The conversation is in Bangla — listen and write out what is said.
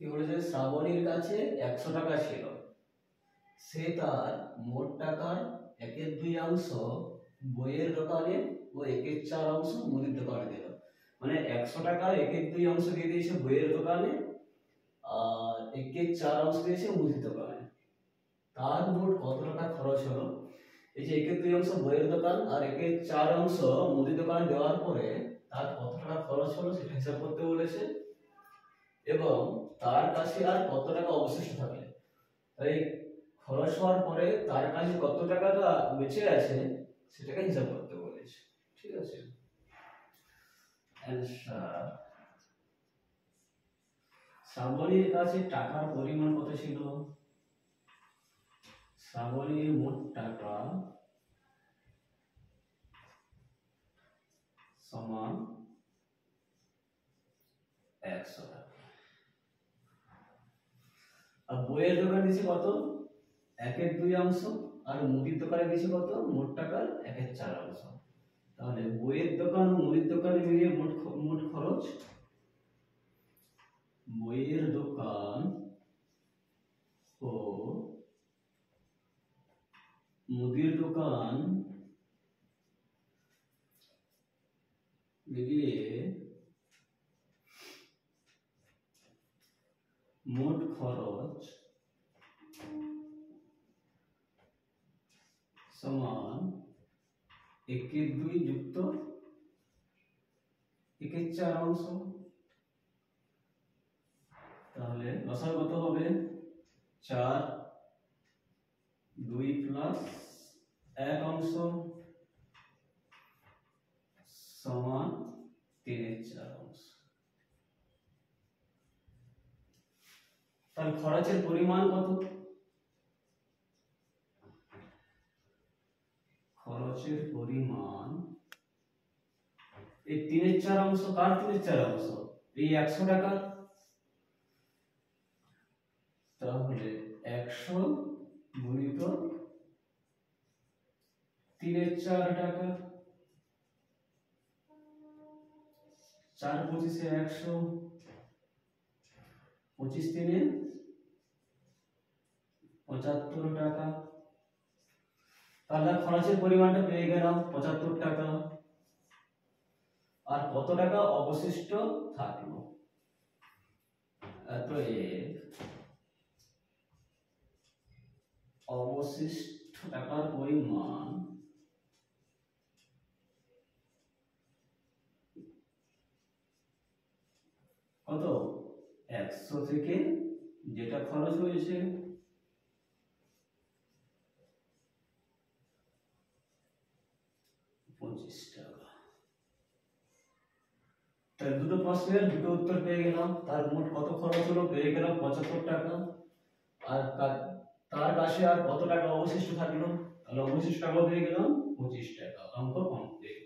কি বলেছে, শ্রাবণীর কাছে 100 টাকা ছিল, সে তার মোট টাকার 1/2 বইয়ের দোকানে ও 1/4 মুদির দোকানে দিল। মানে 100 টাকা 1/2 দিয়ে দিয়েছে বইয়ের দোকানে আর 1/4 দিয়েছে মুদির দোকানে। তার মোট কত টাকা খরচ হলো? এই যে 1/2 বইয়ের দোকান আর 1/4 মুদির দোকানে দেওয়ার পরে তার কত টাকা খরচ হলো সেটা হিসাব করতে বলেছে, এবং তার কাছে আর কত টাকা অবশিষ্ট থাকে। তাই খরচ হওয়ার পরে তার কাছে কত টাকাটা বেঁচে আছে সেটাকে হিসাব করতে বলেছে। ঠিক আছে, অ্যানসার শ্রাবণীর কাছে টাকার পরিমাণ কত ছিল? শ্রাবণীর মোট টাকা সমান 100 টাকা। আর বইয়ের দোকানে দিয়েছে কত? 1/2, আর মুদির দোকানে দিয়েছে কত? মোট টাকার 1/4। তাহলে বইয়ের দোকান ও মুদির দোকানে মিলিয়ে মোট খরচ, বইয়ের দোকান ও মুদির দোকান মিলিয়ে মোট খরচ সমান 1/2 যুক্ত 1/4। তাহলে লসাগু কত হবে? 4, 2 প্লাস 1 সমান 3/4। তাহলে খরচের পরিমাণ কত? খরচের পরিমাণ এই 3/4 কার 3/4? এই 100 টাকা। তাহলে 100 গুণিত 3/4 টাকা, 4 25 100, 25 3 75 টাকা। তাহলে খরচের পরিমাণটা পেয়ে গেলাম 75 টাকা। আর কত টাকা অবশিষ্ট থাকলো? অবশিষ্ট টাকার পরিমাণ কত? 100 থেকে যেটা খরচ হয়েছে 25 টাকা। তাহলে দুটো প্রশ্নের দুটো উত্তর পেয়ে গেলাম। তার মোট কত খরচ হলো পেয়ে গেলাম 75 টাকা। আর তার কাছে আর কত টাকা অবশিষ্ট থাকলো? তাহলে অবশিষ্ট টাকা পেয়ে গেলাম 25 টাকা। অঙ্ক কমপ্লিট।